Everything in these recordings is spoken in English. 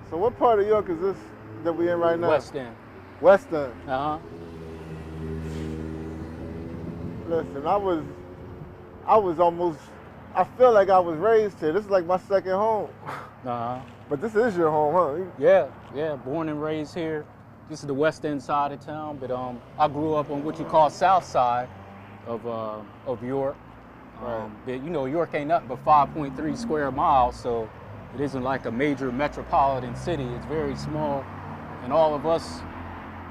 So what part of York is this that we in right now? West End. West End. Listen, I was almost, I feel like I was raised here. This is like my second home. But this is your home, huh? Yeah, born and raised here. This is the West End side of town, but I grew up on what you call South Side of York. But you know, York ain't nothing but 5.3 square miles, so it isn't like a major metropolitan city. It's very small, and all of us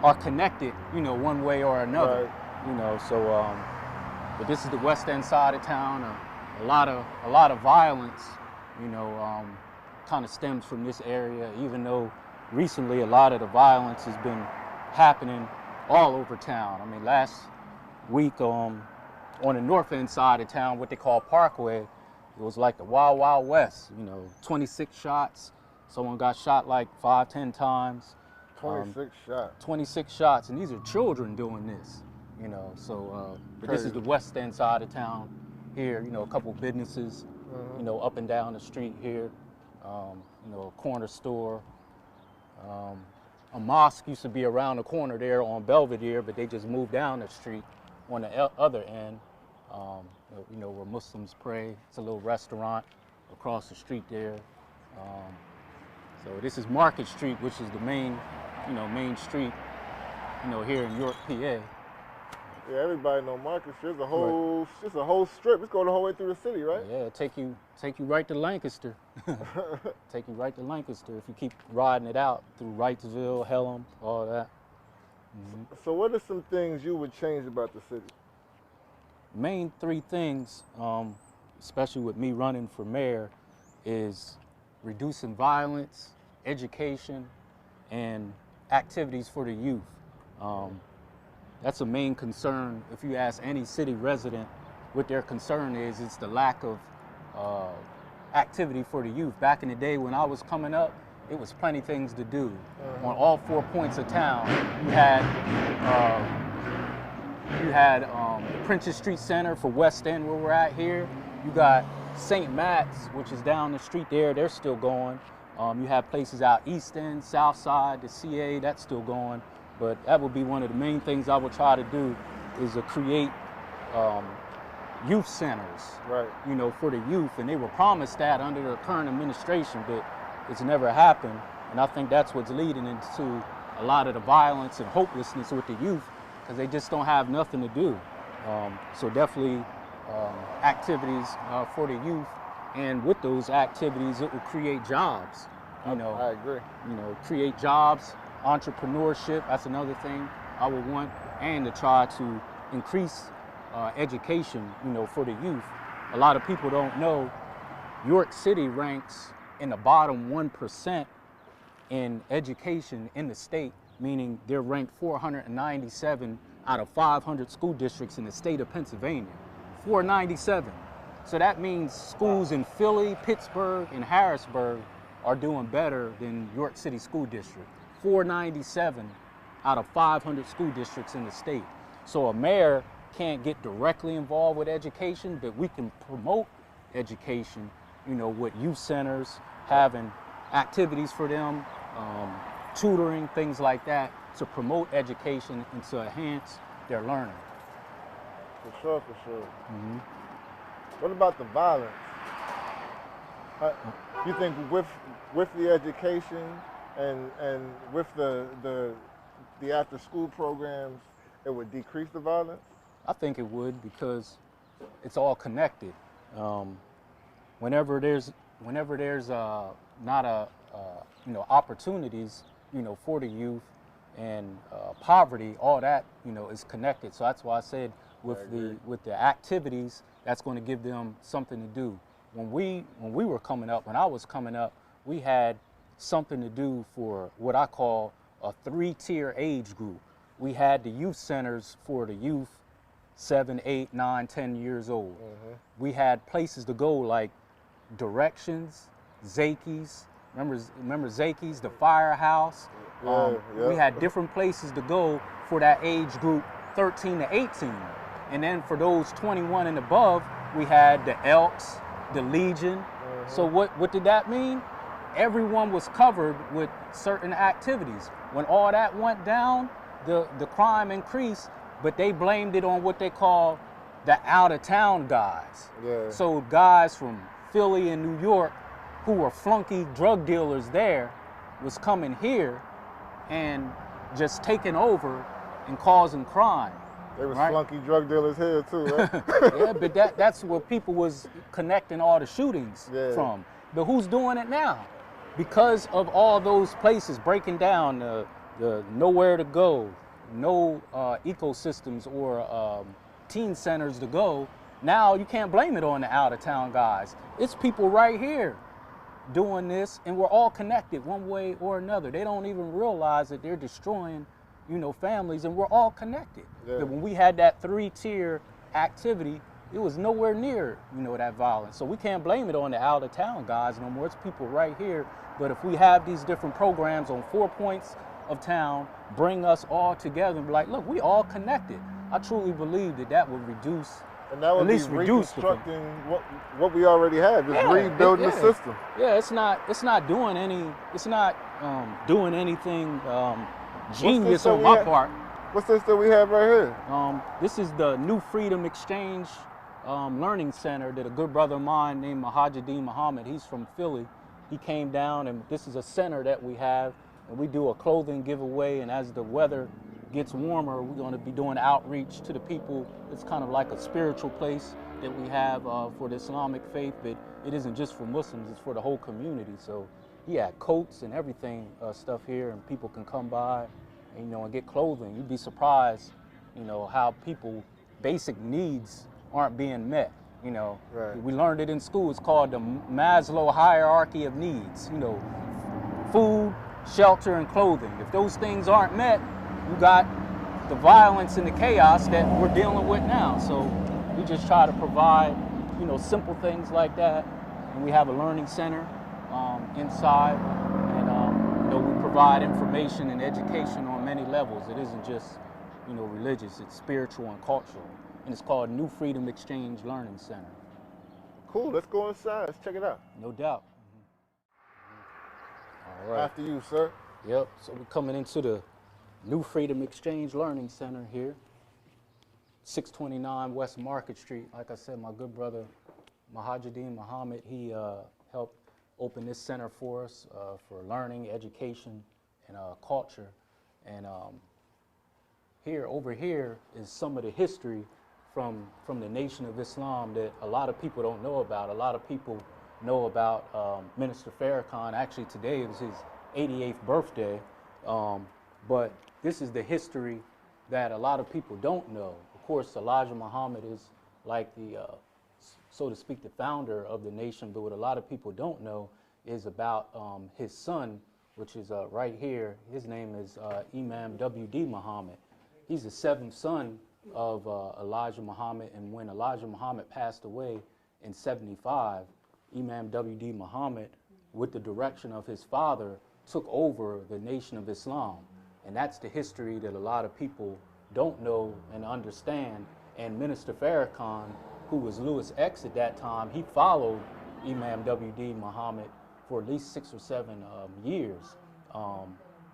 are connected, you know, one way or another. Right. You know, so but this is the West End side of town. A lot of violence, you know, kind of stems from this area, even though recently a lot of the violence has been happening all over town. I mean, last week on the north end side of town, what they call Parkway, it was like the Wild Wild West, you know, 26 shots. Someone got shot like 5-10 times. 26 shots. 26 shots, and these are children doing this, you know. So, but this is the West End side of town here, you know, a couple businesses, you know, up and down the street here, you know, a corner store. A mosque used to be around the corner there on Belvedere, but they just moved down the street on the other end, you know, where Muslims pray. It's a little restaurant across the street there. So this is Market Street, which is the main, you know, main street, you know, here in York, PA. Yeah, everybody know Market Street. It's a whole, it's a whole strip. It's going the whole way through the city, right? Yeah, take you right to Lancaster. Take you right to Lancaster if you keep riding it out through Wrightsville, Helm, all that. So what are some things you would change about the city? Main three things, especially with me running for mayor, is reducing violence, education, and activities for the youth. That's a main concern. If you ask any city resident what their concern is, it's the lack of activity for the youth. Back in the day when I was coming up, it was plenty things to do. On all 4 points of town, you had Princess Street Center for West End, where we're at here. You got St. Matt's, which is down the street there. They're still going. You have places out East End, South Side, the CA, that's still going. But that would be one of the main things I would try to do, is to create youth centers, right, you know, for the youth. And they were promised that under the current administration, but it's never happened. And I think that's what's leading into a lot of the violence and hopelessness with the youth, because they just don't have nothing to do. So definitely activities for the youth. And with those activities, it will create jobs. You know, I agree. You know, create jobs, entrepreneurship. That's another thing I would want, and to try to increase education. You know, for the youth. A lot of people don't know York City ranks in the bottom 1% in education in the state, meaning they're ranked 497 out of 500 school districts in the state of Pennsylvania. 497. So that means schools in Philly, Pittsburgh, and Harrisburg are doing better than York City School District. 497 out of 500 school districts in the state. So a mayor can't get directly involved with education, but we can promote education, you know, with youth centers, having activities for them, tutoring, things like that, to promote education and to enhance their learning. For sure, for sure. What about the violence? You think with the education and with the after school programs, it would decrease the violence? I think it would, because it's all connected. Whenever there's not you know, opportunities, you know, for the youth, and poverty, all that, you know, is connected. So that's why I said with the activities, that's going to give them something to do. When we were coming up, when I was coming up, we had something to do for what I call a 3-tier age group. We had the youth centers for the youth 7, 8, 9, 10 years old. We had places to go like Directions, Zakey's. Remember Zakey's, the Firehouse? We had different places to go for that age group 13 to 18. And then for those 21 and above, we had the Elks, the Legion. So what did that mean? everyone was covered with certain activities. When all that went down, the crime increased, but they blamed it on what they call the out-of-town guys. Yeah. So guys from Philly and New York who were flunky drug dealers there was coming here and just taking over and causing crime. They was right? flunky drug dealers here too, right? Yeah, but that's where people was connecting all the shootings from. But who's doing it now? Because of all those places breaking down, the nowhere to go, no ecosystems or teen centers to go, now you can't blame it on the out-of-town guys. It's people right here doing this, and we're all connected one way or another. They don't even realize that they're destroying, families, and we're all connected. Yeah. That when we had that 3-tier activity, it was nowhere near, that violence. So we can't blame it on the out-of-town guys no more. It's people right here. But if we have these different programs on 4 points of town, bring us all together and be like, look, we all connected. I truly believe that would reduce, and that would at least reduce reconstructing what we already have. It's rebuilding the system. Yeah, it's not doing anything genius on my part. What's this that we have right here? This is the New Freedom Exchange Learning Center that a good brother of mine named Mayoral Muhammad, he's from Philly. He came down, and this is a center that we have, and we do a clothing giveaway, and as the weather gets warmer, we're going to be doing outreach to the people. It's kind of like a spiritual place that we have for the Islamic faith, but it isn't just for Muslims, it's for the whole community. So he had coats and everything stuff here, and people can come by and get clothing. You'd be surprised, how people basic needs aren't being met. Right. We learned it in school. It's called the Maslow hierarchy of needs. Food, shelter, and clothing. If those things aren't met, you got the violence and the chaos that we're dealing with now. So we just try to provide, simple things like that. And we have a learning center inside, and we provide information and education on many levels. It isn't just, religious. It's spiritual and cultural. And it's called New Freedom Exchange Learning Center. Cool. Let's go inside. Let's check it out. No doubt. All right. After you, sir. Yep. So we're coming into the New Freedom Exchange Learning Center here, 629 West Market Street. Like I said, my good brother Mayoral Muhammad, he helped open this center for us for learning, education, and culture. And over here is some of the history from the Nation of Islam that a lot of people don't know about. A lot of people know about Minister Farrakhan. Actually, today was his 88th birthday. But this is the history that a lot of people don't know. Of course, Elijah Muhammad is like the, so to speak, the founder of the nation, but what a lot of people don't know is about his son, which is right here. His name is Imam W.D. Muhammad. He's the 7th son of Elijah Muhammad, and when Elijah Muhammad passed away in 75, Imam W.D. Muhammad, with the direction of his father, took over the Nation of Islam. And that's the history that a lot of people don't know and understand. And Minister Farrakhan, who was Louis X at that time, he followed Imam W.D. Muhammad for at least 6 or 7 years.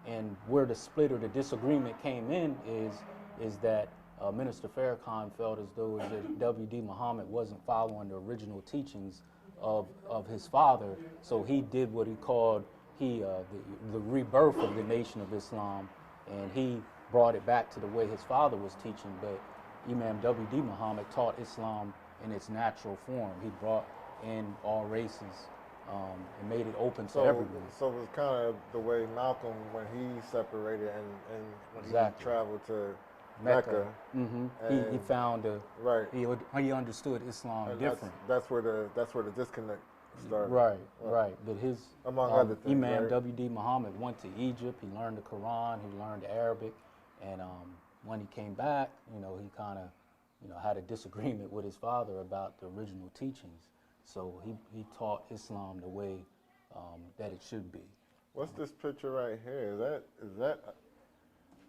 And where the split or the disagreement came in is that Minister Farrakhan felt as though W.D. Muhammad wasn't following the original teachings of his father, so he did what he called the rebirth of the Nation of Islam, and he brought it back to the way his father was teaching. But Imam W.D. Muhammad taught Islam in its natural form. He brought in all races and made it open to everyone. So it was kind of the way Malcolm, when he separated and when he traveled to Mecca. Mm-hmm. He found he understood Islam different. That's where the disconnect started. Right. But his among other things, Imam W.D. Muhammad went to Egypt. He learned the Quran. He learned Arabic, and when he came back, he kind of had a disagreement with his father about the original teachings. So he taught Islam the way that it should be. What's this picture right here? Is that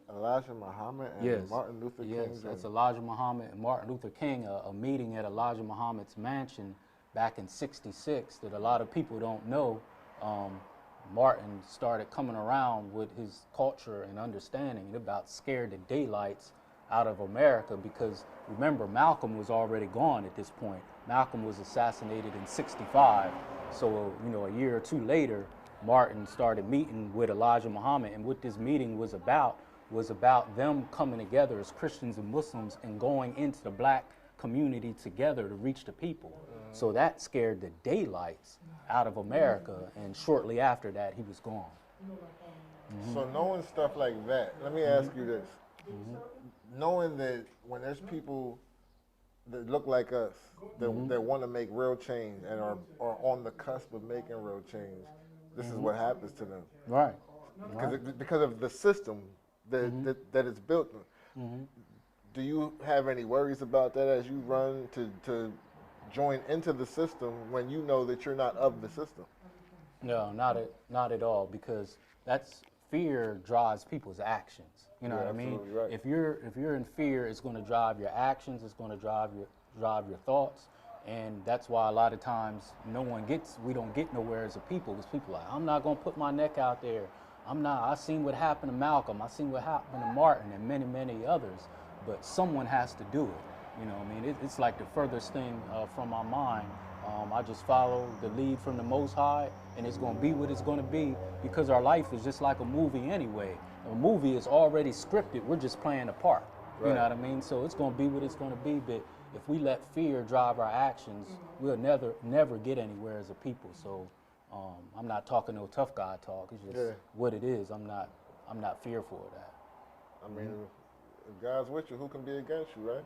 Elijah Muhammad and Martin Luther King? Yes, that's Elijah Muhammad and Martin Luther King, a meeting at Elijah Muhammad's mansion back in '66 that a lot of people don't know. Martin started coming around with his culture and understanding. It about scared the daylights out of America, because remember, Malcolm was already gone at this point. Malcolm was assassinated in '65. So, you know, a year or two later, Martin started meeting with Elijah Muhammad, and what this meeting was about them coming together as Christians and Muslims and going into the black community together to reach the people. So that scared the daylights out of America, and shortly after that, he was gone. So knowing stuff like that, let me ask you this. Knowing that when there's people that look like us, that want to make real change and are on the cusp of making real change, this is what happens to them. Right. Because of the system that it's built on. Do you have any worries about that as you run to join into the system when you know that you're not of the system? No, not at all, because that's fear drives people's actions. You know what I mean? Right. If you're in fear, it's going to drive your actions. It's going to drive your thoughts, and that's why a lot of times we don't get nowhere as a people, because people are like, I'm not going to put my neck out there. I seen what happened to Malcolm. I seen what happened to Martin and many, many others. But someone has to do it. You know what I mean? It's like the furthest thing from my mind. I just follow the lead from the Most High, and it's going to be what it's going to be, because our life is just like a movie anyway. A movie is already scripted. We're just playing a part. Right. You know what I mean? So it's going to be what it's going to be. But if we let fear drive our actions, we'll never get anywhere as a people. So I'm not talking no tough guy talk. It's just what it is. I'm not fearful of that. I mean, if God's with you, who can be against you, right?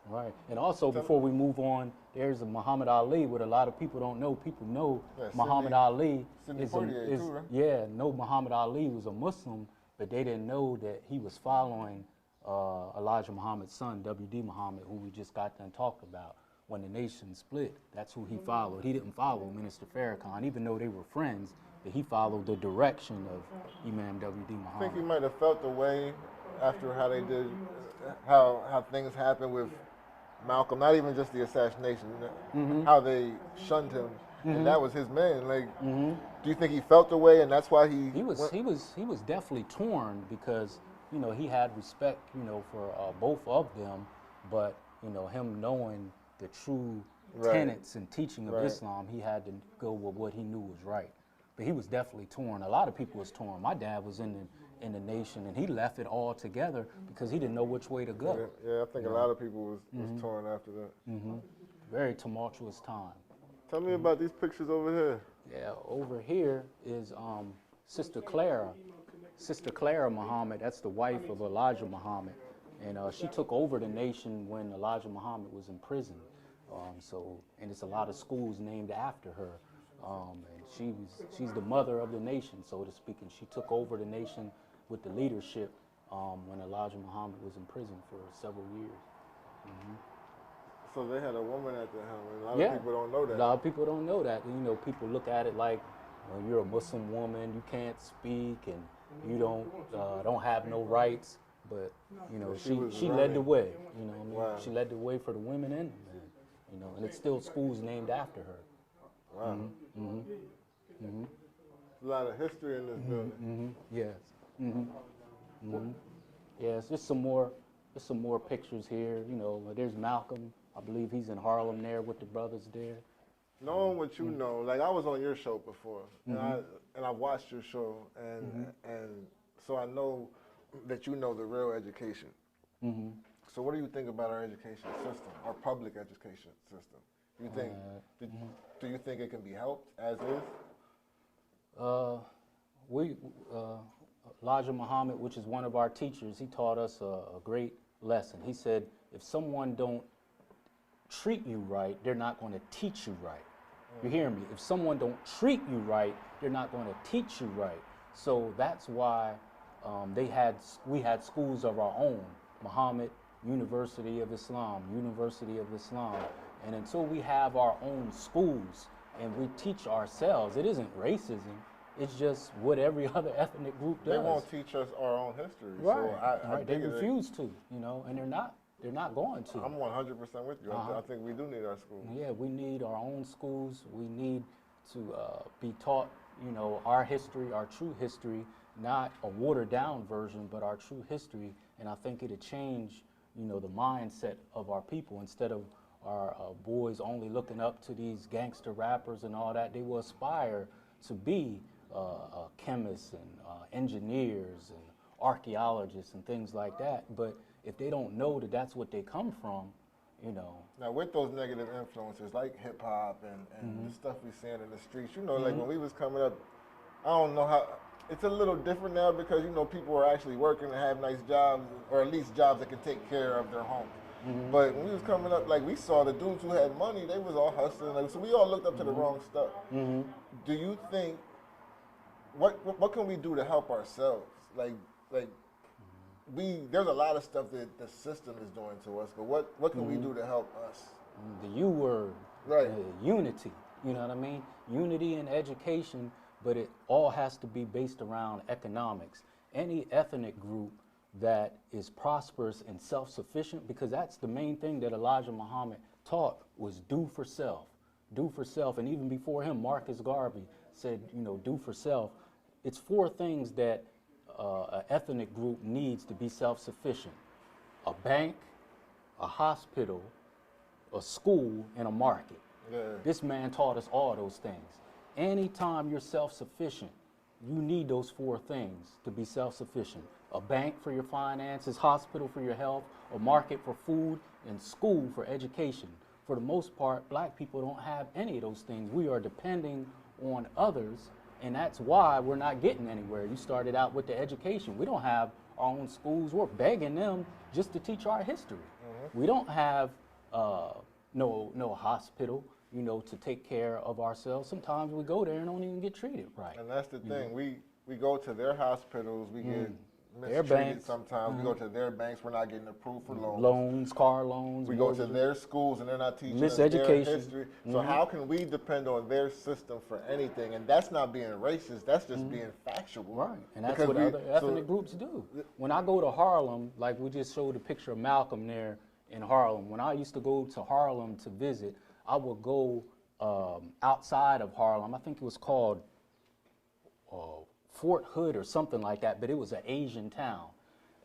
Right. And also, before we move on, there's a Muhammad Ali, what a lot of people don't know. People know Muhammad Ali Muhammad Ali was a Muslim, but they didn't know that he was following Elijah Muhammad's son, W.D. Muhammad, who we just got done talking about. When the nation split, that's who he followed. He didn't follow Minister Farrakhan, even though they were friends, but he followed the direction of Imam W.D. Muhammad. I think he might have felt the way after how they did, how things happened with Malcolm, not even just the assassination, how they shunned him, and that was his man. Like, do you think he felt the way, and that's why he was definitely torn, because you know he had respect, you know, for both of them, but you know him knowing the true tenets and teaching of Islam, he had to go with what he knew was right. But he was definitely torn. A lot of people was torn. My dad was in the nation, and he left it all together because he didn't know which way to go. Yeah, I think a lot of people was torn after that. Very tumultuous time. Tell me about these pictures over here. Yeah, over here is Sister Clara. Sister Clara Muhammad, that's the wife of Elijah Muhammad. And she took over the nation when Elijah Muhammad was in prison. And it's a lot of schools named after her. And she's the mother of the nation, so to speak, and she took over the nation with the leadership when Elijah Muhammad was in prison for several years. So they had a woman at the helm, and a lot of people don't know that. A lot of people don't know that. You know, people look at it like, well, you're a Muslim woman, you can't speak, and you don't have no rights. But you know, she led the way. You know what I mean? Wow. She led the way for the women and the men. You know, and it's still schools named after her. Wow. A lot of history in this building. Yes. Yes, there's some more pictures here. You know, there's Malcolm. I believe he's in Harlem there with the brothers there. Knowing what you know, like I was on your show before, and I watched your show, and so I know that you know the real education. So what do you think about our education system, our public education system? Do you think it can be helped as is? Elijah Muhammad, which is one of our teachers, he taught us a great lesson. He said, if someone don't treat you right, they're not going to teach you right. You hear me? If someone don't treat you right, they're not going to teach you right. So that's why we had schools of our own, Muhammad University of Islam, University of Islam. And until we have our own schools and we teach ourselves, it isn't racism. It's just what every other ethnic group does. They won't teach us our own history. Right. So they refuse to, you know, and they're not going to. I'm 100% with you. I think we do need our schools. Yeah, we need our own schools. We need to be taught, you know, our history, our true history, not a watered down version, but our true history. And I think it'll change, you know, the mindset of our people. Instead of our boys only looking up to these gangster rappers and all that, they will aspire to be chemists and engineers and archaeologists and things like that. But if they don't know that that's what they come from, you know. Now with those negative influences like hip hop and the stuff we seeing in the streets, you know, like when we was coming up, I don't know how, it's a little different now because, you know, people are actually working and have nice jobs, or at least jobs that can take care of their homes. But when we was coming up, like we saw the dudes who had money, they was all hustling. Like, so we all looked up to the wrong stuff. Do you think, what can we do to help ourselves? Like there's a lot of stuff that the system is doing to us, but what can we do to help us? The U word, right? Unity. You know what I mean? Unity in education, but it all has to be based around economics. Any ethnic group that is prosperous and self-sufficient, because that's the main thing that Elijah Muhammad taught, was do for self. Do for self. And even before him, Marcus Garvey said, you know, do for self. It's 4 things that an ethnic group needs to be self-sufficient: a bank, a hospital, a school, and a market. Yeah. This man taught us all those things. Anytime you're self-sufficient, you need those 4 things to be self-sufficient: a bank for your finances, hospital for your health, a market for food, and school for education. For the most part, black people don't have any of those things. We are depending on others, and that's why we're not getting anywhere. You started out with the education. We don't have our own schools. We're begging them just to teach our history. We don't have no hospital, you know, to take care of ourselves. Sometimes we go there and don't even get treated right. And that's the thing. We go to their hospitals, we get their mistreated banks. sometimes. We go to their banks, we're not getting approved for loans. Loans, car loans. We go to mortgages. their schools and they're not teaching us their history. So how can we depend on their system for anything? And that's not being racist, that's just being factual. Right, and that's what other ethnic groups do. When I go to Harlem, like we just showed a picture of Malcolm there in Harlem. When I used to go to Harlem to visit, I would go outside of Harlem. I think it was called Fort Hood or something like that, but it was an Asian town.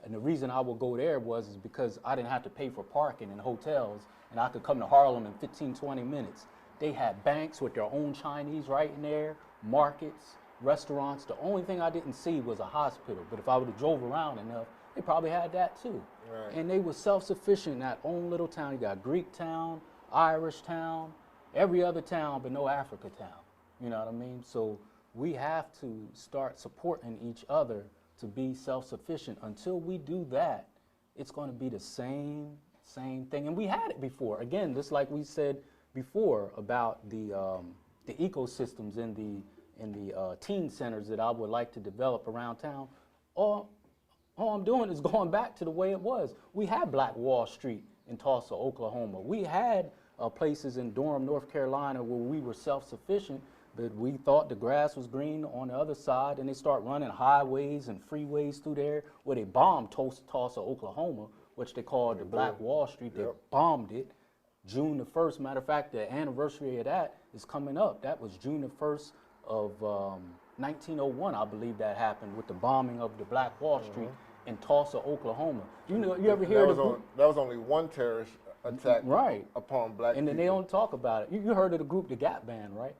And the reason I would go there was because I didn't have to pay for parking in hotels, and I could come to Harlem in 15, 20 minutes. They had banks with their own Chinese right in there, markets, restaurants. The only thing I didn't see was a hospital, but if I would have drove around enough, they probably had that too. Right. And they were self-sufficient in that own little town. You got Greek town, Irish town, every other town but no Africa town. You know what I mean? So we have to start supporting each other to be self-sufficient. Until we do that, it's going to be the same thing. And we had it before. Again, just like we said before about the ecosystems in the teen centers that I would like to develop around town. All I'm doing is going back to the way it was. We had Black Wall Street in Tulsa, Oklahoma. We had places in Durham, North Carolina, where we were self-sufficient, but we thought the grass was green on the other side, and they start running highways and freeways through there where they bombed Tulsa, Oklahoma, which they called the Black Wall Street. They bombed it June the 1st. Matter of fact, the anniversary of that is coming up. That was June the 1st of 1901, I believe that happened, with the bombing of the Black Wall Street in Tulsa, Oklahoma. You know, you ever hear that was only one terrorist attack upon black people. And then they don't talk about it. You heard of the group, the Gap Band, right?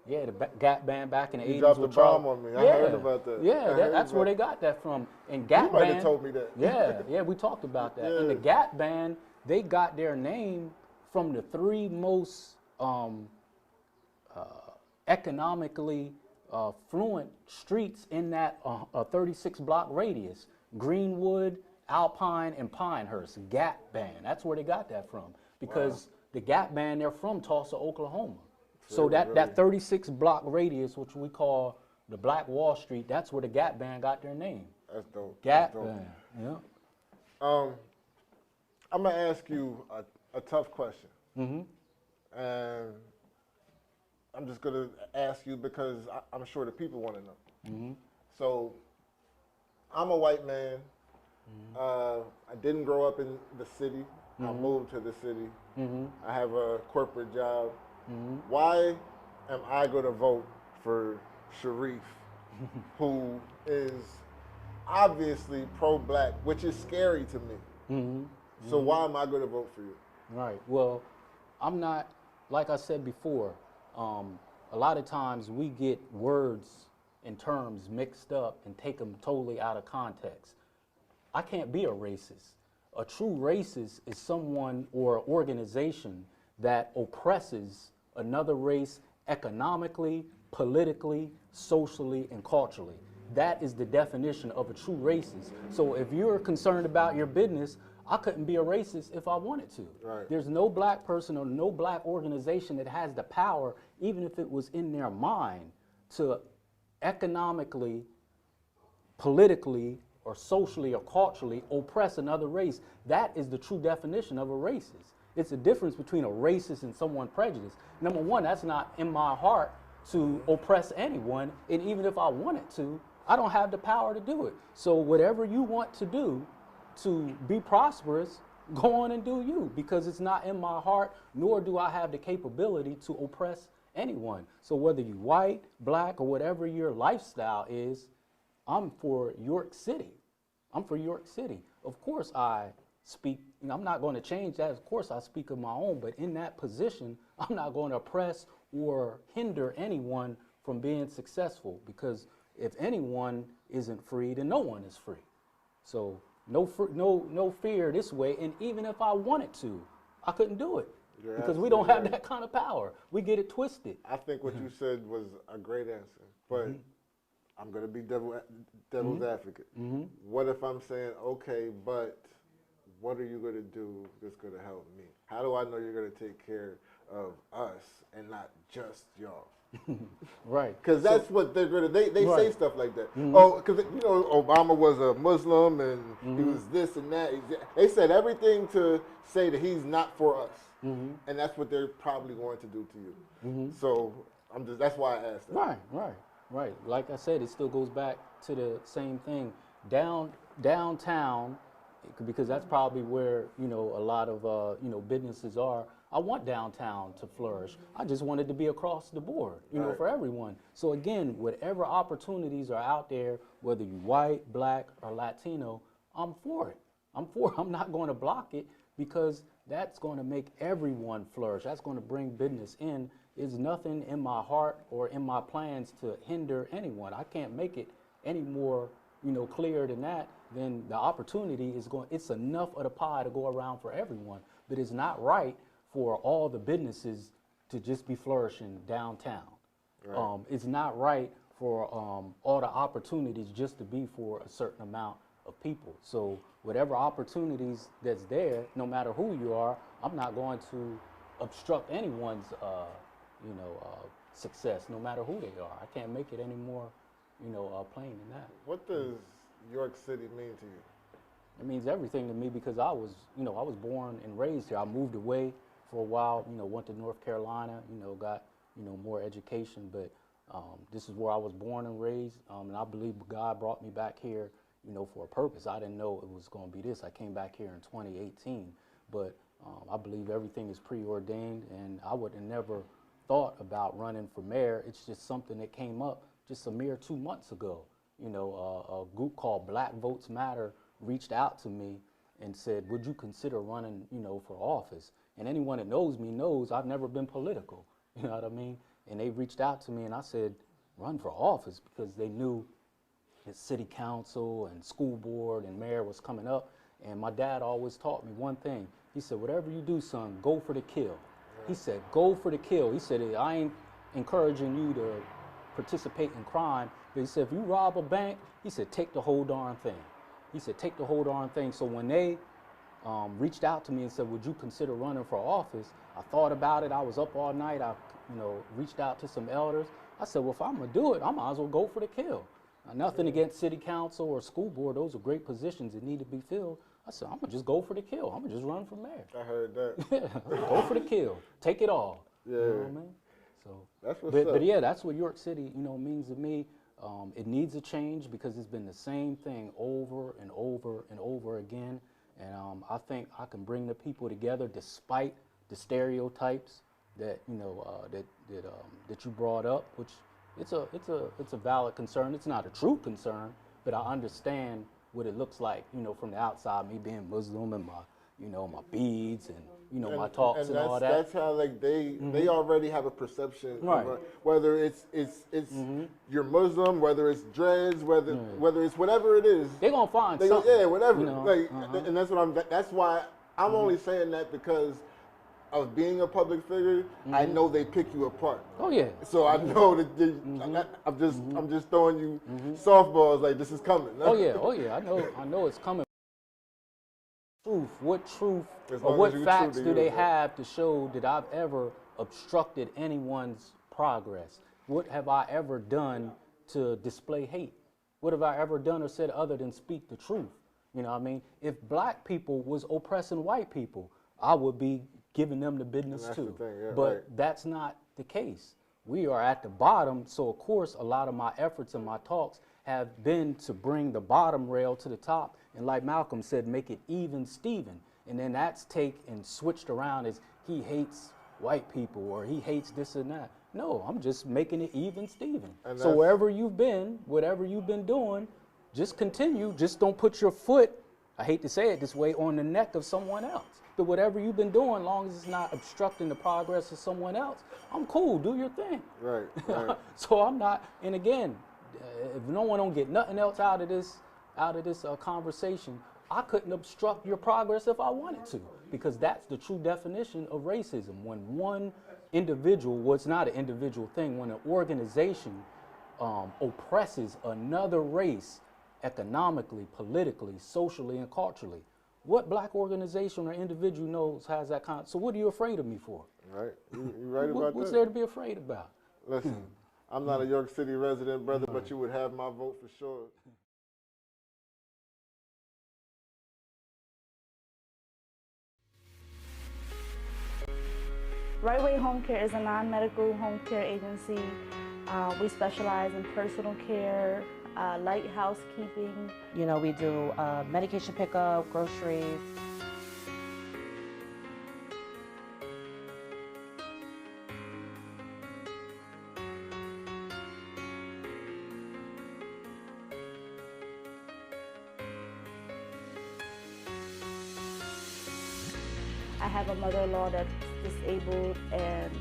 Yeah, the Gap Band back in the 80s. You dropped the bomb on me. I heard about that. Yeah, that's where they got that from. And Gap Band. You might Band, have told me that. yeah, we talked about that. And the Gap Band, they got their name from the 3 most economically fluent streets in that 36-block radius: Greenwood, Alpine, and Pinehurst. Gap Band. That's where they got that from. Because the Gap Band, they're from Tulsa, Oklahoma. So that 36-block radius, which we call the Black Wall Street, that's where the Gap Band got their name. That's dope. Gap That's dope. Band, yeah. I'm going to ask you a tough question. And I'm just going to ask you because I'm sure the people want to know. So I'm a white man. I didn't grow up in the city. I moved to the city. I have a corporate job. Why am I going to vote for Shareef, who is obviously pro-black, which is scary to me. So why am I going to vote for you? Right. Well, I'm not, like I said before, a lot of times we get words and terms mixed up and take them totally out of context. I can't be a racist. A true racist is someone or organization that oppresses another race economically, politically, socially, and culturally. That is the definition of a true racist. So if you're concerned about your business, I couldn't be a racist if I wanted to. Right. There's no black person or no black organization that has the power, even if it was in their mind, to economically, politically, or socially or culturally oppress another race. That is the true definition of a racist. It's a difference between a racist and someone prejudiced. Number one, that's not in my heart to oppress anyone, and even if I wanted to, I don't have the power to do it. So whatever you want to do to be prosperous, go on and do you, because it's not in my heart, nor do I have the capability to oppress anyone. So whether you white, black, or whatever your lifestyle is, I'm for York City. I'm for York City. Of course I speak, I'm not going to change that. Of course I speak of my own, but in that position, I'm not going to oppress or hinder anyone from being successful, because if anyone isn't free, then no one is free. So no fear this way, and even if I wanted to, I couldn't do it. You're because we don't have that kind of power. We get it twisted. I think what you said was a great answer, but I'm going to be devil's advocate. What if I'm saying, okay, but what are you going to do that's going to help me? How do I know you're going to take care of us and not just y'all? Right. Because that's what they're going to, they say stuff like that. Oh, because, you know, Obama was a Muslim and he was this and that. They said everything to say that he's not for us. And that's what they're probably going to do to you. So that's why I asked that. Right. Like I said, it still goes back to the same thing. Downtown, because that's probably where, you know, a lot of, you know, businesses are. I want downtown to flourish. I just want it to be across the board, you know, for everyone. So again, whatever opportunities are out there, whether you're white, black, or Latino, I'm for it. I'm not going to block it, because that's going to make everyone flourish. That's going to bring business in. There's nothing in my heart or in my plans to hinder anyone. I can't make it any more, you know, clear than that. Then the opportunity is going, it's enough of the pie to go around for everyone. But it's not right for all the businesses to just be flourishing downtown. Right. It's not right for all the opportunities just to be for a certain amount of people. So whatever opportunities that's there, no matter who you are, I'm not going to obstruct anyone's you know, success, no matter who they are. I can't make it any more, you know, plain than that. What does York City mean to you? It means everything to me, because I was born and raised here. I moved away for a while, you know, went to North Carolina, you know, got, you know, more education, but this is where I was born and raised, and I believe God brought me back here, you know, for a purpose. I didn't know it was going to be this. I came back here in 2018, but I believe everything is preordained, and I would have never thought about running for mayor. It's just something that came up just a mere 2 months ago. You know, a group called Black Votes Matter reached out to me and said, would you consider running, you know, for office? And anyone that knows me knows I've never been political, you know what I mean? And they reached out to me, and I said, run for office, because they knew that city council and school board and mayor was coming up. And my dad always taught me one thing. He said, whatever you do, son, go for the kill. He said, go for the kill. He said, I ain't encouraging you to participate in crime, but he said, if you rob a bank, he said, take the whole darn thing. He said, take the whole darn thing. So when they reached out to me and said, would you consider running for office? I thought about it. I was up all night. I, you know, reached out to some elders. I said, well, if I'm going to do it, I might as well go for the kill. Nothing against city council or school board. Those are great positions that need to be filled. I said, I'm going to just go for the kill. I'm going to just run for mayor. I heard that. Yeah, go for the kill. Take it all. Yeah. You know what I mean? So, that's what's up. But yeah, that's what York City, you know, means to me. It needs a change, because it's been the same thing over and over and over again. And I think I can bring the people together despite the stereotypes that, you know, that you brought up, which it's a valid concern. It's not a true concern, but I understand what it looks like, from the outside, me being Muslim and my beads and my talks and all that. That's how like they already have a perception Right. of whether it's you're Muslim, whether it's dreads, whether it's whatever it is. They're gonna find something. Yeah, whatever. And that's why I'm only saying that because of being a public figure. I know they pick you apart. Oh yeah. So I know that I'm just throwing you softballs like this is coming. Oh yeah. I know it's coming. What truth or what facts do they have to show that I've ever obstructed anyone's progress? What have I ever done to display hate? What have I ever done or said other than speak the truth? You know what I mean? If black people was oppressing white people, I would be giving them the business too. But that's not the case. We are at the bottom, so of course a lot of my efforts and my talks have been to bring the bottom rail to the top, and like Malcolm said, make it even Steven. And then that's and switched around as he hates white people or he hates this and that. No, I'm just making it even Steven. So wherever you've been, whatever you've been doing, just continue. Just don't put your foot, I hate to say it this way, on the neck of someone else. But whatever you've been doing, long as it's not obstructing the progress of someone else, I'm cool, do your thing. Right. So I'm not, and again, if no one don't get nothing else out of this conversation, I couldn't obstruct your progress if I wanted to, because that's the true definition of racism. When one individual, well, it's not an individual thing, when an organization oppresses another race economically, politically, socially, and culturally. What black organization or individual knows has that kind of, so what are you afraid of me for? Right, you're right about that. What's there to be afraid about? Listen, I'm not a York City resident, brother, but you would have my vote for sure. Right Way Home Care is a non-medical home care agency. We specialize in personal care, light housekeeping. We do medication pickup, groceries. I have a mother-in-law that's disabled, and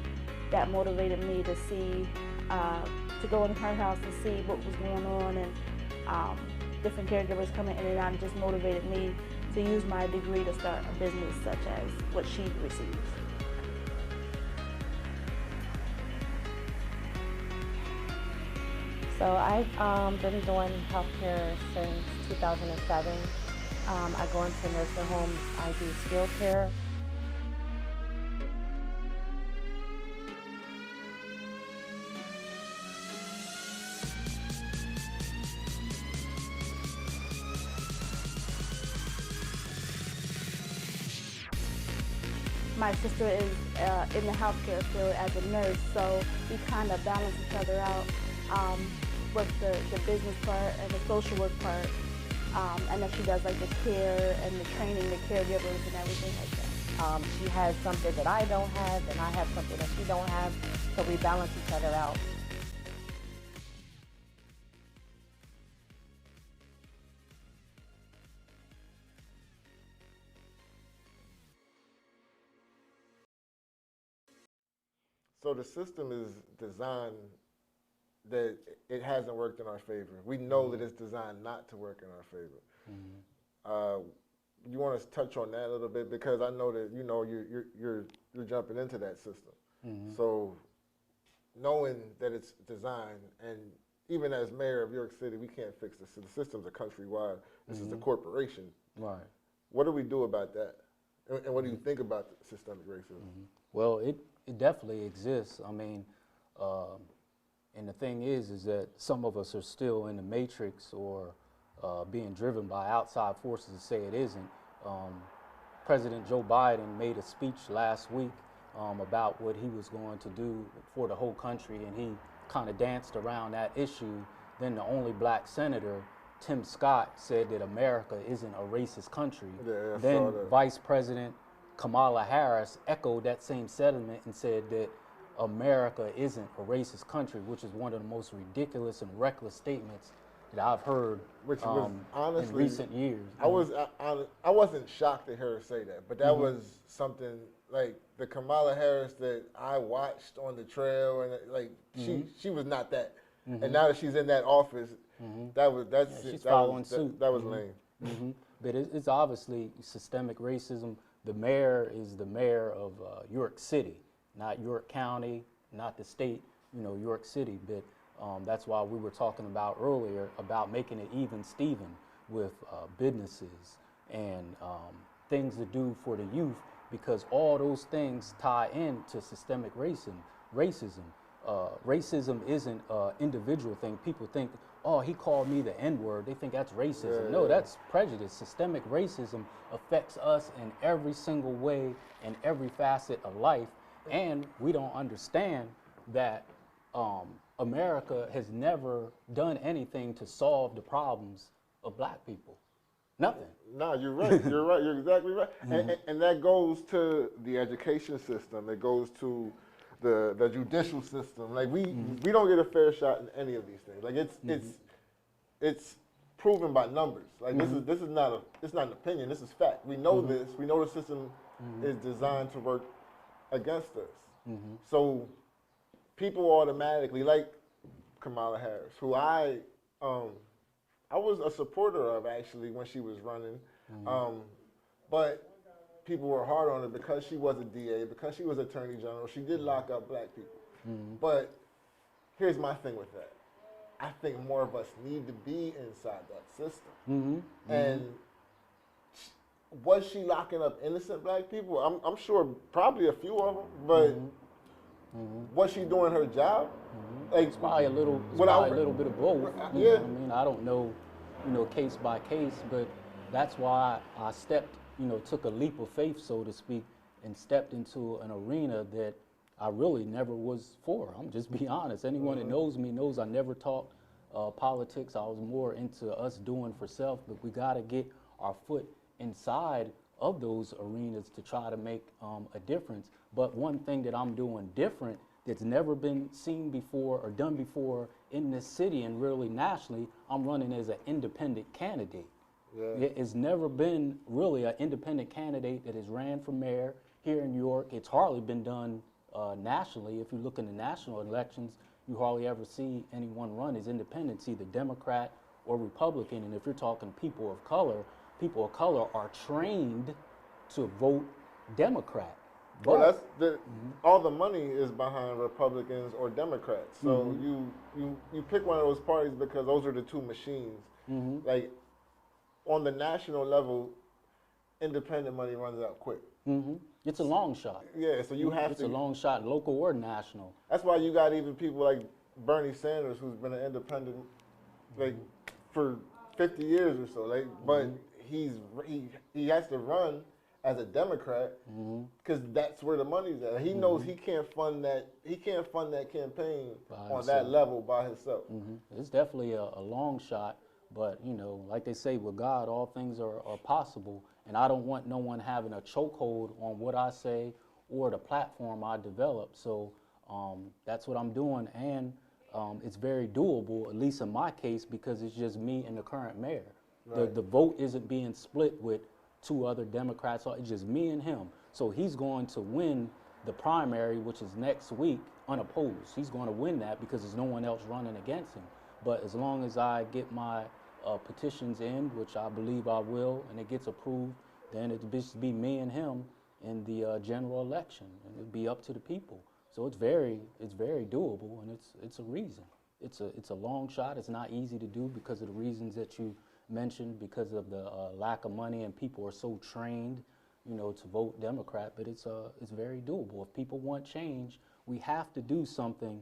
that motivated me to to go in her house to see what was going on, and different caregivers coming in and out, and just motivated me to use my degree to start a business such as what she receives. So I've been doing healthcare since 2007. I go into nursing homes, I do skilled care. My sister is in the healthcare field as a nurse, so we kind of balance each other out with the business part and the social work part. And then she does like the care and the training, the caregivers and everything like that. She has something that I don't have, and I have something that she don't have, so we balance each other out. So the system is designed that it hasn't worked in our favor. We know that it's designed not to work in our favor. You want to touch on that a little bit, because I know that you're jumping into that system. So knowing that it's designed, and even as mayor of York City, we can't fix this. The system's a countrywide. This is a corporation. Right. What do we do about that? And what do you think about systemic racism? Well, it definitely exists. I mean, and the thing is that some of us are still in the matrix or being driven by outside forces to say it isn't. President Joe Biden made a speech last week about what he was going to do for the whole country, and he kind of danced around that issue. Then the only black senator, Tim Scott, said that America isn't a racist country. Then Vice President Kamala Harris echoed that same sentiment and said that America isn't a racist country, which is one of the most ridiculous and reckless statements that I've heard Which was honestly, in recent years. I wasn't shocked to hear her say that, but that was something like the Kamala Harris that I watched on the trail, and like she was not that. And now that she's in that office, she's following suit. That was lame. But it's obviously systemic racism. The mayor is the mayor of York City, not York County, not the state, York City. But that's why we were talking about earlier about making it even Steven with businesses and things to do for the youth, because all those things tie into systemic racism. Racism isn't an individual thing. People think, oh, he called me the N-word. They think that's racism. Yeah, no, that's prejudice. Systemic racism affects us in every single way, in every facet of life. And we don't understand that America has never done anything to solve the problems of black people. Nothing. No, you're right. You're right. You're exactly right. And that goes to the education system. It goes to the judicial system. Like we don't get a fair shot in any of these things. Like it's proven by numbers. Like this is not an opinion. This is fact. We know this. We know the system is designed to work against us. So people automatically, like Kamala Harris, who I was a supporter of actually when she was running, but people were hard on her because she was a DA, because she was Attorney General. She did lock up black people. But here's my thing with that. I think more of us need to be inside that system. And was she locking up innocent black people? I'm sure probably a few of them, but was she doing her job? Like, it's probably a little bit of both. You know what I mean? I don't know, case by case, but that's why I stepped, took a leap of faith, so to speak, and stepped into an arena that I really never was for. I'm just be honest. Anyone that knows me knows I never talked politics. I was more into us doing for self, but we got to get our foot inside of those arenas to try to make a difference. But one thing that I'm doing different that's never been seen before or done before in this city and really nationally, I'm running as an independent candidate. It's never been really an independent candidate that has ran for mayor here in New York. It's hardly been done nationally. If you look in the national elections, you hardly ever see anyone run as independent, either Democrat or Republican. And if you're talking people of color are trained to vote Democrat. Well, all the money is behind Republicans or Democrats. So you pick one of those parties because those are the two machines. Like on the national level, independent money runs out quick. It's a long shot. Yeah, so you have It's a long shot, local or national. That's why you got even people like Bernie Sanders, who's been an independent like for 50 years or so. Like, but he has to run as a Democrat because that's where the money's at. He knows he can't fund that. He can't fund that campaign on that level by himself. It's definitely a long shot, but like they say, with God, all things are possible. And I don't want no one having a chokehold on what I say or the platform I develop. So that's what I'm doing, and it's very doable, at least in my case, because it's just me and the current mayor. Right. The vote isn't being split with two other Democrats. It's just me and him. So he's going to win the primary, which is next week, unopposed. He's going to win that because there's no one else running against him. But as long as I get my petitions in, which I believe I will, and it gets approved, then it'll just be me and him in the general election, and it'll be up to the people. So it's very doable, and it's a reason. It's a long shot. It's not easy to do because of the reasons that you mentioned, because of the lack of money, and people are so trained, to vote Democrat. But it's very doable. If people want change, we have to do something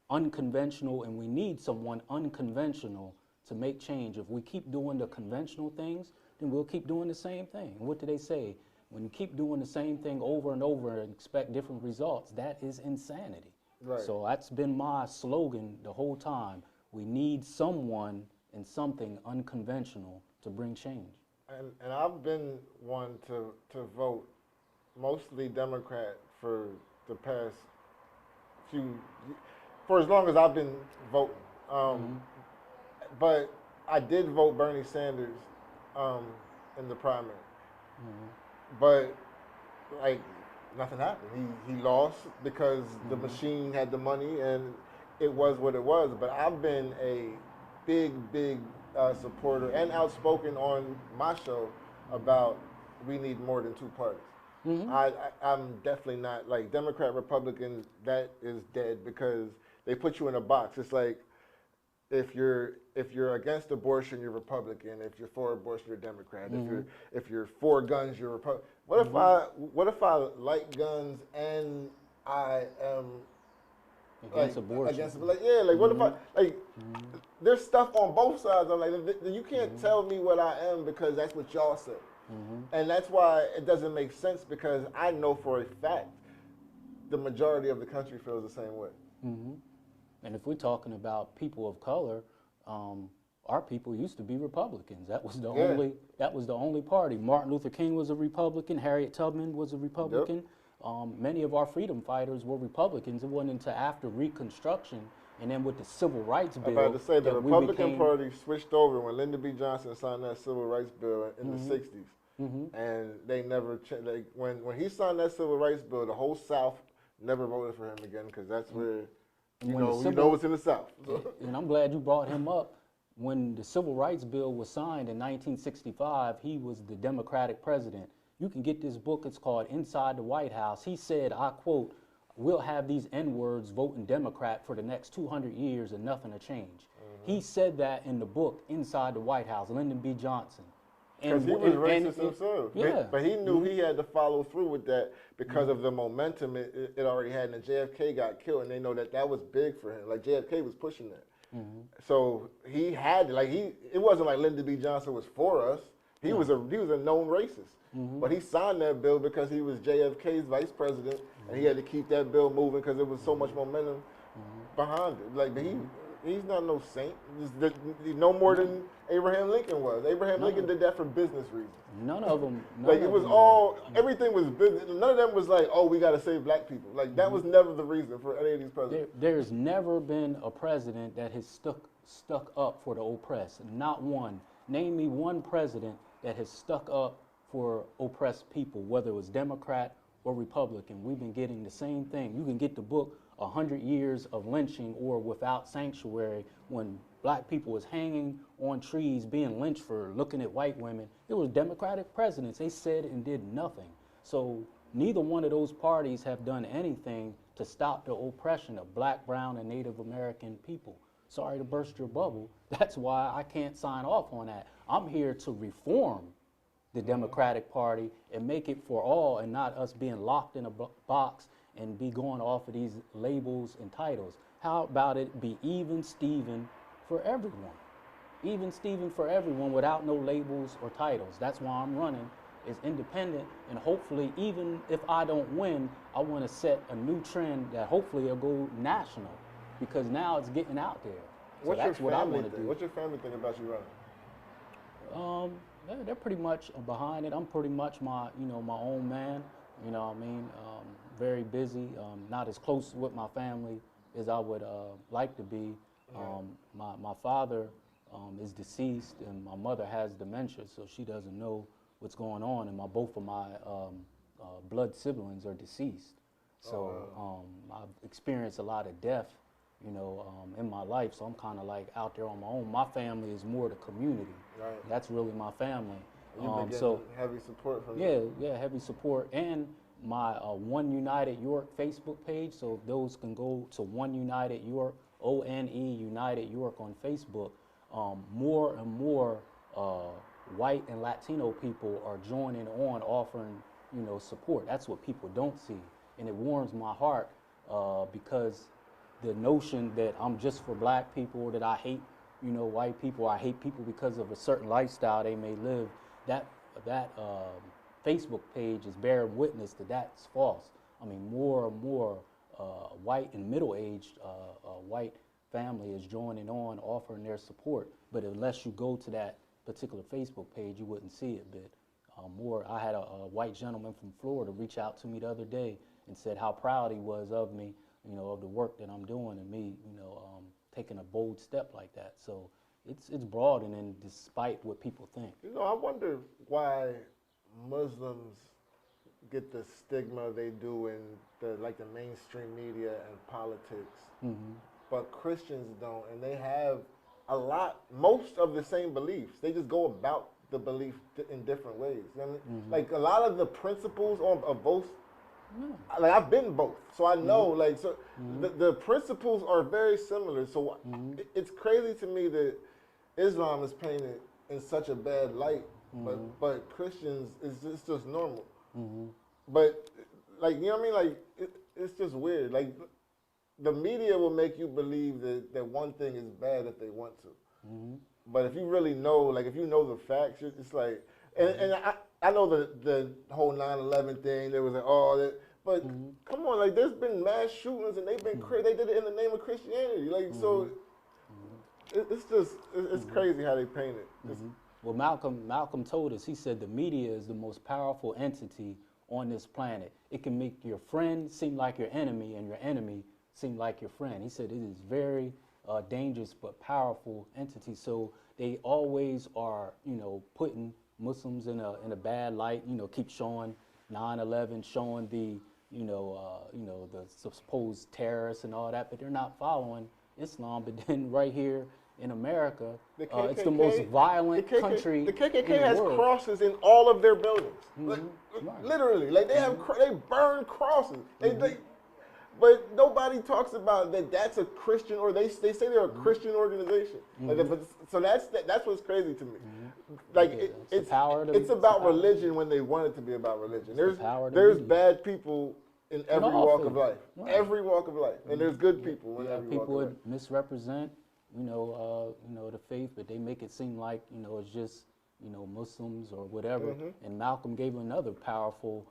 unconventional, and we need someone unconventional to make change. If we keep doing the conventional things, then we'll keep doing the same thing. And what do they say? When you keep doing the same thing over and over and expect different results, that is insanity. Right. So that's been my slogan the whole time. We need someone and something unconventional to bring change. And I've been one to vote mostly Democrat for the past for as long as I've been voting. But I did vote Bernie Sanders in the primary. But like nothing happened. He lost because the machine had the money and it was what it was. But I've been a big supporter and outspoken on my show about we need more than two parties. I'm definitely not like Democrat, Republican. That is dead because they put you in a box. It's like if you're against abortion, you're Republican. If you're for abortion, you're Democrat. If you're for guns, you're Republican. What if I like guns and I am against abortion? What if I there's stuff on both sides. I'm like, you can't tell me what I am because that's what y'all said. And that's why it doesn't make sense because I know for a fact the majority of the country feels the same way. And if we're talking about people of color, our people used to be Republicans. That was the only party. Martin Luther King was a Republican. Harriet Tubman was a Republican. Many of our freedom fighters were Republicans. It wasn't until after Reconstruction and then with the Civil Rights Bill. I'm about to say the Republican Party switched over when Lyndon B. Johnson signed that Civil Rights Bill in the 60s. And they never changed. When he signed that Civil Rights Bill, the whole South never voted for him again because that's where you know it's in the South. And I'm glad you brought him up. When the Civil Rights Bill was signed in 1965, he was the Democratic president. You can get this book. It's called Inside the White House. He said, I quote, "We'll have these N-words voting Democrat for the next 200 years and nothing will change." He said that in the book Inside the White House, Lyndon B. Johnson. Because he was racist himself. But he knew he had to follow through with that because of the momentum it already had. And JFK got killed, and they know that was big for him. Like, JFK was pushing that. So he had to, it wasn't like Lyndon B. Johnson was for us. He was a known racist. But he signed that bill because he was JFK's vice president, and he had to keep that bill moving because there was so much momentum behind it. Like, he's not no saint. No more than Abraham Lincoln was. Abraham Lincoln did that for business reasons. None of them. Everything was business. None of them was like, oh, we got to save black people. Like, that was never the reason for any of these presidents. There's never been a president that has stuck up for the oppressed. Not one. Name me one president that has stuck up for oppressed people, whether it was Democrat or Republican. We've been getting the same thing. You can get the book 100 Years of Lynching or Without Sanctuary, when black people was hanging on trees being lynched for looking at white women. It was Democratic presidents. They said and did nothing. So neither one of those parties have done anything to stop the oppression of black, brown, and Native American people. Sorry to burst your bubble. That's why I can't sign off on that. I'm here to reform the Democratic Party and make it for all and not us being locked in a box and be going off of these labels and titles. How about it be even Steven for everyone? Even Steven for everyone without no labels or titles. That's why I'm running, is independent, and hopefully even if I don't win, I want to set a new trend that hopefully will go national, because now it's getting out there. So that's what I want to do. What's your family think about you running? They're pretty much behind it. I'm pretty much my own man. You know what I mean? Very busy. Not as close with my family as I would like to be. My father is deceased, and my mother has dementia, so she doesn't know what's going on. And both of my blood siblings are deceased. So I've experienced a lot of death, in my life. So I'm kind of like out there on my own. My family is more the community. Right. That's really my family. You've been getting heavy support from them. Yeah, heavy support. And my One United York Facebook page, so those can go to One United York, ONE United York on Facebook. More and more white and Latino people are joining on, offering, support. That's what people don't see. And it warms my heart because the notion that I'm just for black people, that I hate, white people, I hate people because of a certain lifestyle they may live, that Facebook page is bearing witness that that's false. I mean, more and more white and middle-aged white family is joining on, offering their support. But unless you go to that particular Facebook page, you wouldn't see it. But I had a white gentleman from Florida reach out to me the other day and said how proud he was of me you know, of the work that I'm doing and me, you know, taking a bold step like that. So it's broadening despite what people think. You know, I wonder why Muslims get the stigma they do in the mainstream media and politics, but Christians don't, and they have most of the same beliefs. They just go about the belief in different ways. You know what I mean? Like a lot of the principles of both. Like I've been both, so I know. Like so, the principles are very similar. So it's crazy to me that Islam is painted in such a bad light, but Christians it's just normal. But like you know what I mean? Like it's just weird. Like the media will make you believe that one thing is bad if they want to. But if you really know, like if you know the facts, it's like, and I know the whole 9/11 thing. There was that, but come on, like there's been mass shootings and they've been they did it in the name of Christianity. Like so, it's crazy how they paint it. Well, Malcolm told us. He said the media is the most powerful entity on this planet. It can make your friend seem like your enemy and your enemy seem like your friend. He said it is very dangerous but powerful entity. So they always are, you know, putting Muslims in a bad light. You know, keep showing 9/11, showing the the supposed terrorists and all that, but they're not following Islam. But then right here in America, it's the most violent country. The KKK in the has world. crosses in all of their buildings. Like, literally, like they have they burn crosses. But nobody talks about that. That's a Christian, or they say they're a Christian organization. So that's what's crazy to me. Like it's about religion when they want it to be about religion. There's bad people in every walk of life, every walk of life, and there's good people in every walk of life. People would misrepresent, the faith, but they make it seem like it's just Muslims or whatever. And Malcolm gave another powerful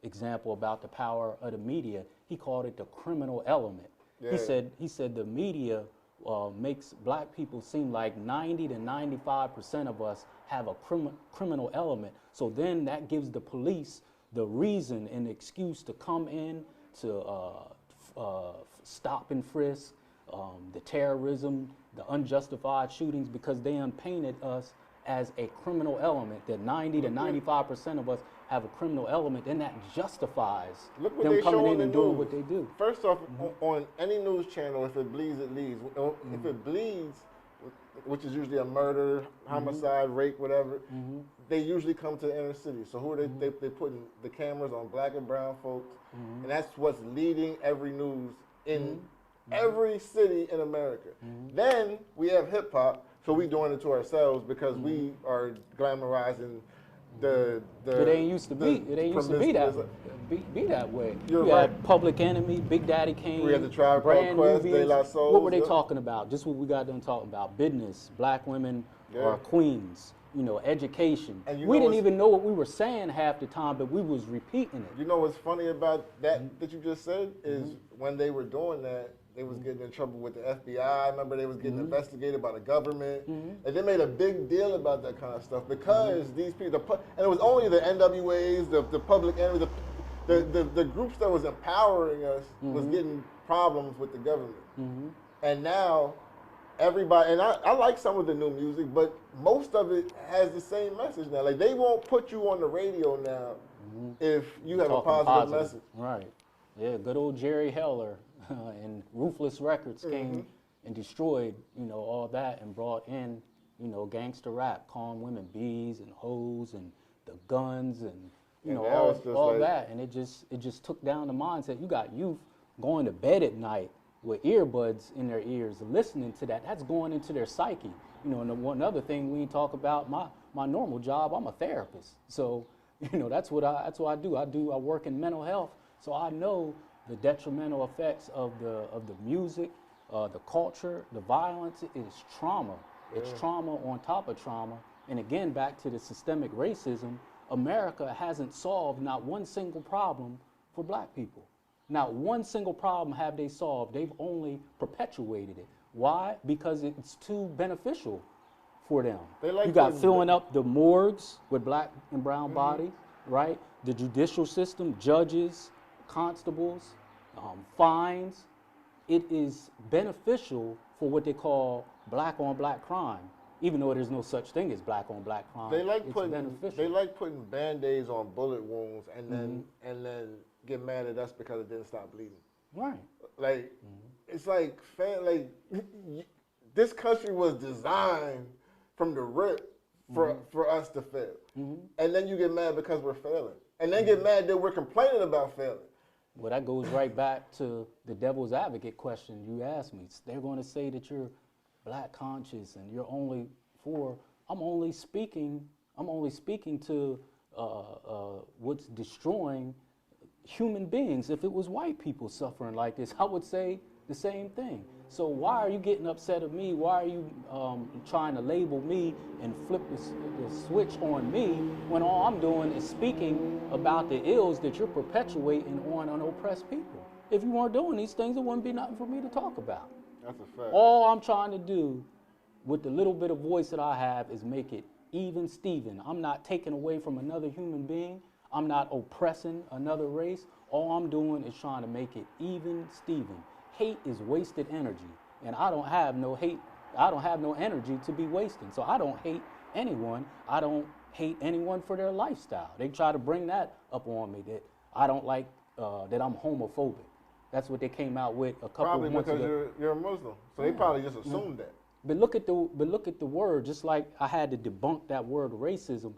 example about the power of the media. He called it the criminal element. He said the media makes black people seem like 90 to 95% of us have a criminal element. So then that gives the police the reason and excuse to come in to stop and frisk, the terrorism, the unjustified shootings, because they unpainted us as a criminal element, that 90 to 95% of us have a criminal element, then that justifies them coming in and doing what they do. First off, on any news channel, if it bleeds, it leads. If it bleeds, which is usually a murder, homicide, rape, whatever, they usually come to the inner city. So who are they putting the cameras on black and brown folks, and that's what's leading every news in every city in America. Then we have hip hop, so we doing it to ourselves because we are glamorizing the it ain't used to be. It ain't used to be that way. You're you right. had Public Enemy, Big Daddy Kane. We had the Tribe Called Quest, De La Soul. What were they talking about? Just what we got them talking about: business, black women are queens. Education. We didn't even know what we were saying half the time, but we was repeating it. You know what's funny about that you just said is when they were doing that, they was getting in trouble with the FBI. Remember, they was getting investigated by the government, and they made a big deal about that kind of stuff because these people, and it was only the NWAs, the Public Enemy, the groups that was empowering us was getting problems with the government, and now everybody, and I like some of the new music, but most of it has the same message now. Like they won't put you on the radio now if you have a positive message. Right. Yeah. Good old Jerry Heller. And Ruthless Records came and destroyed, all that and brought in, gangster rap, calling women bees and hoes and the guns and all that. And it just took down the mindset. You got youth going to bed at night with earbuds in their ears, listening to that. That's going into their psyche. And one other thing we talk about, my normal job, I'm a therapist. So, that's what I do. I work in mental health. So I know the detrimental effects of the music, the culture, the violence is trauma. It's trauma on top of trauma. And again, back to the systemic racism, America hasn't solved not one single problem for black people. Not one single problem have they solved. They've only perpetuated it. Why? Because it's too beneficial for them. You got filling up the morgues with black and brown bodies, right? The judicial system, judges, constables, fines. It is beneficial for what they call black on black crime, even though there's no such thing as black on black crime. They like it's putting beneficial. they like putting band-aids on bullet wounds and then get mad at us because it didn't stop bleeding. Right. Like it's like this country was designed from the rip for us to fail, and then you get mad because we're failing, and then get mad that we're complaining about failing. Well, that goes right back to the devil's advocate question you asked me. They're going to say that you're black conscious and you're only for. I'm only speaking to what's destroying human beings. If it was white people suffering like this, I would say the same thing. So why are you getting upset at me? Why are you trying to label me and flip the switch on me when all I'm doing is speaking about the ills that you're perpetuating on unoppressed people? If you weren't doing these things, it wouldn't be nothing for me to talk about. That's a fact. All I'm trying to do with the little bit of voice that I have is make it even Steven. I'm not taking away from another human being. I'm not oppressing another race. All I'm doing is trying to make it even Steven. Hate is wasted energy, and I don't have no hate. I don't have no energy to be wasting. So I don't hate anyone. I don't hate anyone for their lifestyle. They try to bring that up on me, that I don't like, that I'm homophobic. That's what they came out with a couple of months ago. Probably because you're a Muslim, so they probably just assumed that. But look at the word. Just like I had to debunk that word racism.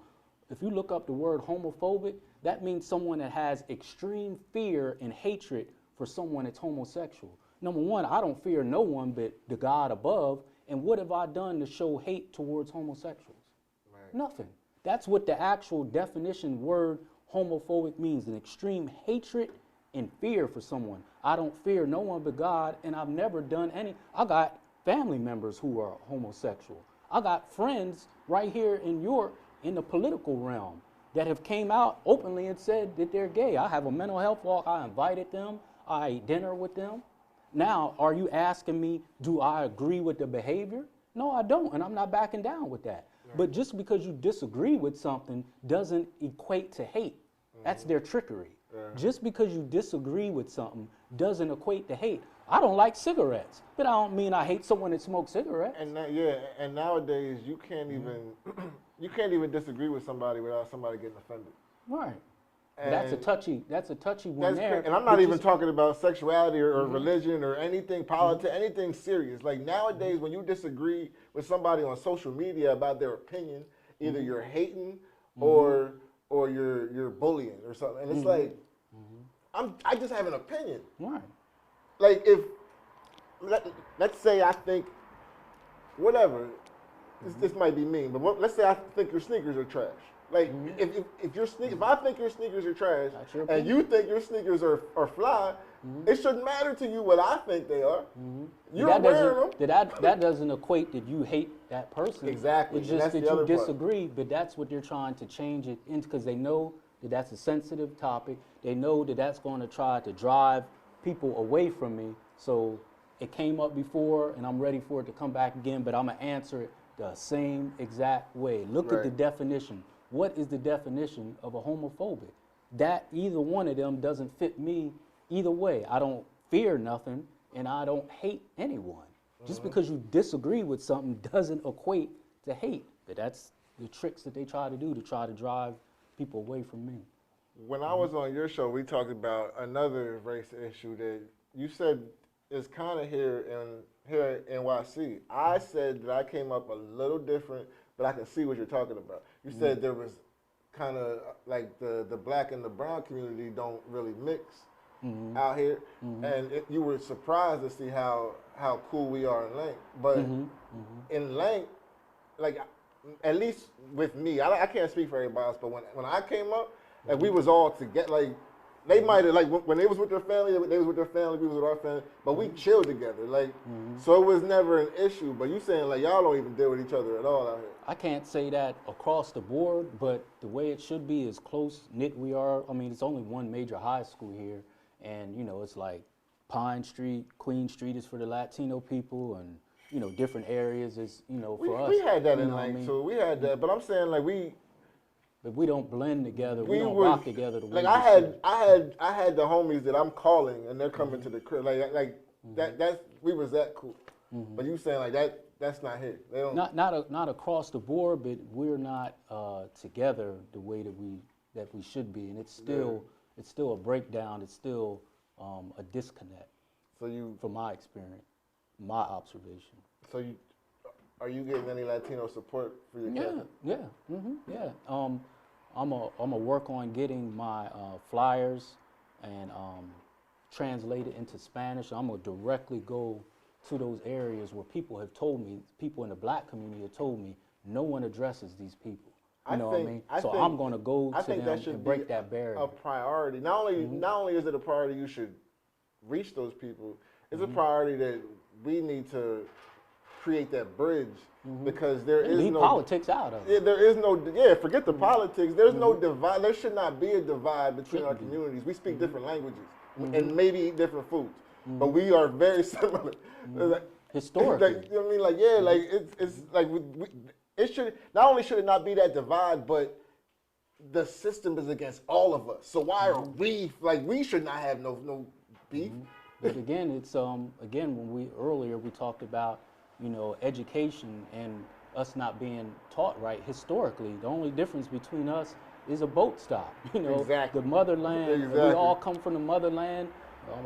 If you look up the word homophobic, that means someone that has extreme fear and hatred for someone that's homosexual. Number one, I don't fear no one but the God above. And what have I done to show hate towards homosexuals? Right. Nothing. That's what the actual definition word homophobic means, an extreme hatred and fear for someone. I don't fear no one but God, and I've never done any. I got family members who are homosexual. I got friends right here in York in the political realm that have came out openly and said that they're gay. I have a mental health walk. I invited them. I ate dinner with them. Now, are you asking me, do I agree with the behavior? No, I don't, and I'm not backing down with that. Right. But just because you disagree with something doesn't equate to hate. That's their trickery. Just because you disagree with something doesn't equate to hate. I don't like cigarettes, but I don't mean I hate someone that smokes cigarettes. And and nowadays you can't even disagree with somebody without somebody getting offended. Right. And that's a touchy one there. And I'm not even talking about sexuality or religion or anything, politics, anything serious. Like nowadays, when you disagree with somebody on social media about their opinion, either you're hating or you're bullying or something. And it's like, I just have an opinion. Right. Like if, let's say I think, whatever, this might be mean, but let's say I think your sneakers are trash. Like if I think your sneakers are trash and you think your sneakers are fly, it shouldn't matter to you what I think they are. You're wearing them. That doesn't equate that you hate that person. Exactly. It's just that you disagree, but that's what they're trying to change it into, because they know that that's a sensitive topic. They know that that's going to try to drive people away from me. So it came up before, and I'm ready for it to come back again, but I'm going to answer it the same exact way. Look at the definition. What is the definition of a homophobic? That either one of them doesn't fit me either way. I don't fear nothing, and I don't hate anyone. Just because you disagree with something doesn't equate to hate. But that's the tricks that they try to do to try to drive people away from me. When I was on your show, we talked about another race issue that you said is kind of here in NYC. I said that I came up a little different, but I can see what you're talking about. You said there was kind of like the black and the brown community don't really mix out here, and you were surprised to see how cool we are in Lank. But in Lank, like at least with me, I can't speak for everybody else, but when I came up, like we was all together. Like they might have, like when they was with their family, they was with their family, we was with our family, but we chilled together. Like so it was never an issue. But you saying like y'all don't even deal with each other at all out here. I can't say that across the board, but the way it should be is close-knit we are. I mean, it's only one major high school here, and, you know, it's like Pine Street, Queen Street is for the Latino people, and, you know, different areas is, you know, for us. We had that in Lank, too. We had that, but I'm saying, like, But we don't blend together. We don't would, rock together the way like we I should. had the homies that I'm calling and they're coming to the crib. Like that's we was that cool. But you saying like that's not here. They don't Not across the board, but we're not together the way that we should be, and it's still a breakdown. It's still a disconnect. So from my experience, my observation. So are you getting any Latino support for your campus? Yeah. I'm a work on getting my flyers and translate it into Spanish. I'm gonna directly go to those areas where people have told me, people in the black community have told me, no one addresses these people. You know what I mean? So I'm going to go to them and break that barrier. A priority. Not only is it a priority you should reach those people, it's a priority that we need to create that bridge because there is no politics out of it. Yeah, there is no forget the politics. There's no divide. There should not be a divide between our communities. We speak different languages and maybe eat different foods, but we are very similar. Like, historically. Like, you know what I mean? Like, yeah, like it's like it should not only should it not be that divide, but the system is against all of us. So why are we like we should not have no beef? But again, it's again when we talked about education and us not being taught right historically. The only difference between us is a boat stop. Exactly. The motherland. Exactly. We all come from the motherland.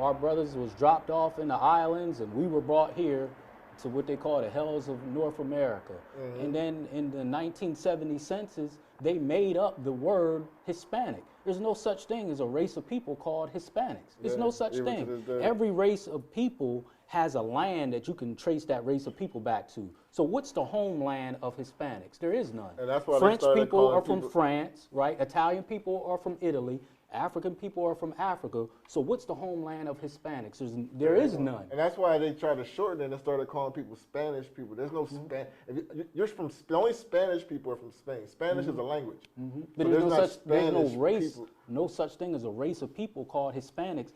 Our brothers was dropped off in the islands, and we were brought here to what they call the hells of North America. And then in the 1970 census, they made up the word Hispanic. There's no such thing as a race of people called Hispanics. There's no such thing. Every race of people has a land that you can trace that race of people back to. So what's the homeland of Hispanics? There is none. And that's why French people are from France, right? Italian people are from Italy. African people are from Africa. So what's the homeland of Hispanics? There is none. And that's why they tried to shorten it and started calling people Spanish people. There's no you're from the only Spanish people are from Spain. Spanish is a language. But So there's no race, no such thing as a race of people called Hispanics.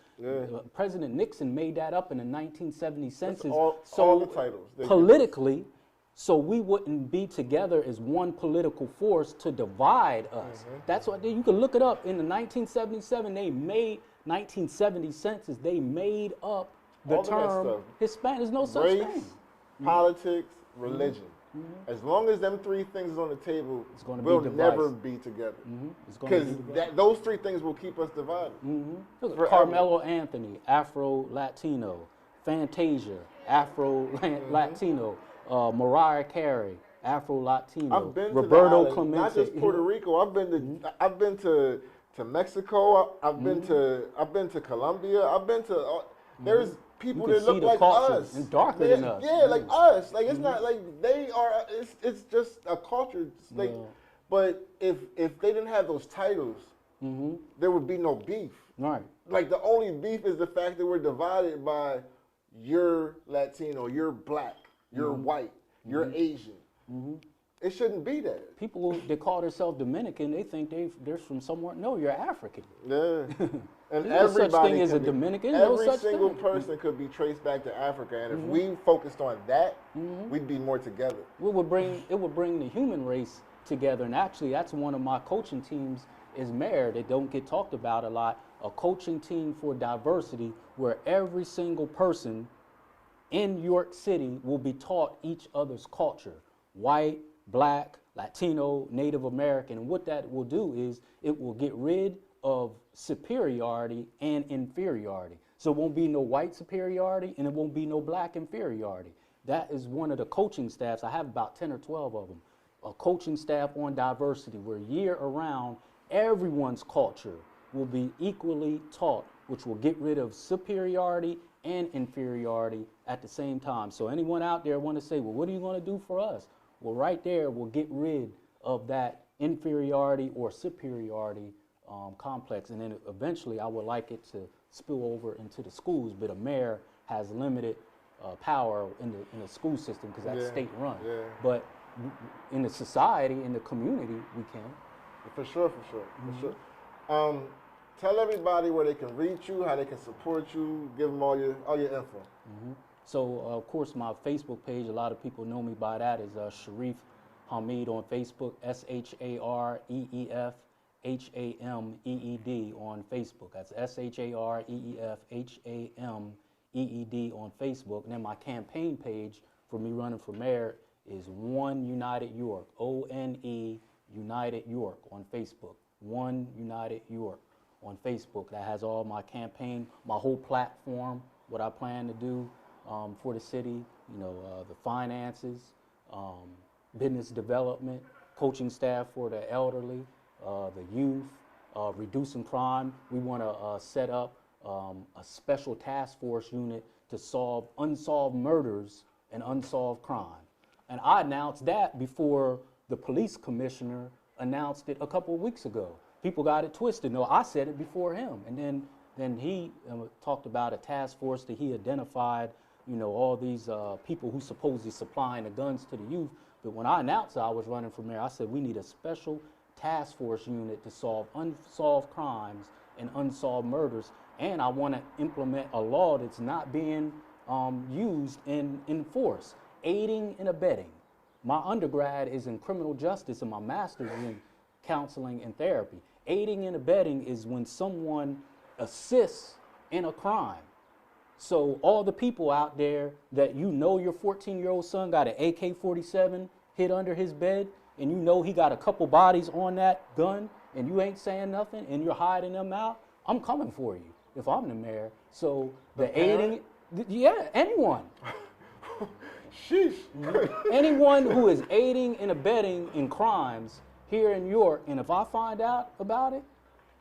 President Nixon made that up in the 1970 census. All the titles. Politically, so we wouldn't be together as one political force to divide us. That's what you can look it up. In the 1977, 1970 census, they made up the term Hispanic. There's no such thing. Politics, religion. As long as them three things is on the table, we'll never be together. Because those three things will keep us divided. Look at Carmelo Anthony, Afro-Latino. Fantasia, Afro-Latino. Mariah Carey, Afro-Latino. I've been Roberto to Clemente. Not just Puerto Rico. I've been to Mexico. I've been to Colombia. I've been to. There's people that look like us and darker than us. Yeah, like us. Like it's not like they are. It's just a culture. Like, but if they didn't have those titles, there would be no beef. Right. Like the only beef is the fact that we're divided by you're Latino, you're black. You're white, you're Asian. It shouldn't be that. People that call themselves Dominican, they think they're from somewhere. No, you're African. Yeah. And there's no such thing as a Dominican. Every single person could be traced back to Africa, and if we focused on that, we'd be more together. It would bring the human race together, and actually, that's one of my coaching teams is Mayor that don't get talked about a lot. A coaching team for diversity, where every single person in York City will be taught each other's culture, white, black, Latino, Native American. And what that will do is it will get rid of superiority and inferiority. So it won't be no white superiority and it won't be no black inferiority. That is one of the coaching staffs. I have about 10 or 12 of them. A coaching staff on diversity where year around everyone's culture will be equally taught, which will get rid of superiority and inferiority at the same time. So anyone out there want to say, well, what are you going to do for us? Well, right there, we'll get rid of that inferiority or superiority complex. And then eventually I would like it to spill over into the schools, but a mayor has limited power in the school system because that's state run. But in the society, in the community, we can. For sure. Tell everybody where they can reach you, how they can support you, give them all your info. So, of course, my Facebook page, a lot of people know me by that, is Shareef Hameed on Facebook, ShareefHameed on Facebook. That's ShareefHameed on Facebook. And then my campaign page for me running for mayor is One United York, ONE United York on Facebook. One United York on Facebook. That has all my campaign, my whole platform, what I plan to do for the city, the finances, business development, coaching staff for the elderly, the youth, reducing crime. We want to set up a special task force unit to solve unsolved murders and unsolved crime. And I announced that before the police commissioner announced it a couple of weeks ago. People got it twisted. No, I said it before him. And then he talked about a task force that he identified, all these people who supposedly supplying the guns to the youth. But when I announced I was running for mayor, I said we need a special task force unit to solve unsolved crimes and unsolved murders. And I want to implement a law that's not being used and enforced. Aiding and abetting. My undergrad is in criminal justice and my master's in counseling and therapy. Aiding and abetting is when someone assists in a crime. So all the people out there that your 14-year-old son got an AK-47 hid under his bed, and he got a couple bodies on that gun, and you ain't saying nothing, and you're hiding them out, I'm coming for you if I'm the mayor. So the aiding, yeah, anyone. Sheesh. Anyone who is aiding and abetting in crimes here in York, and if I find out about it,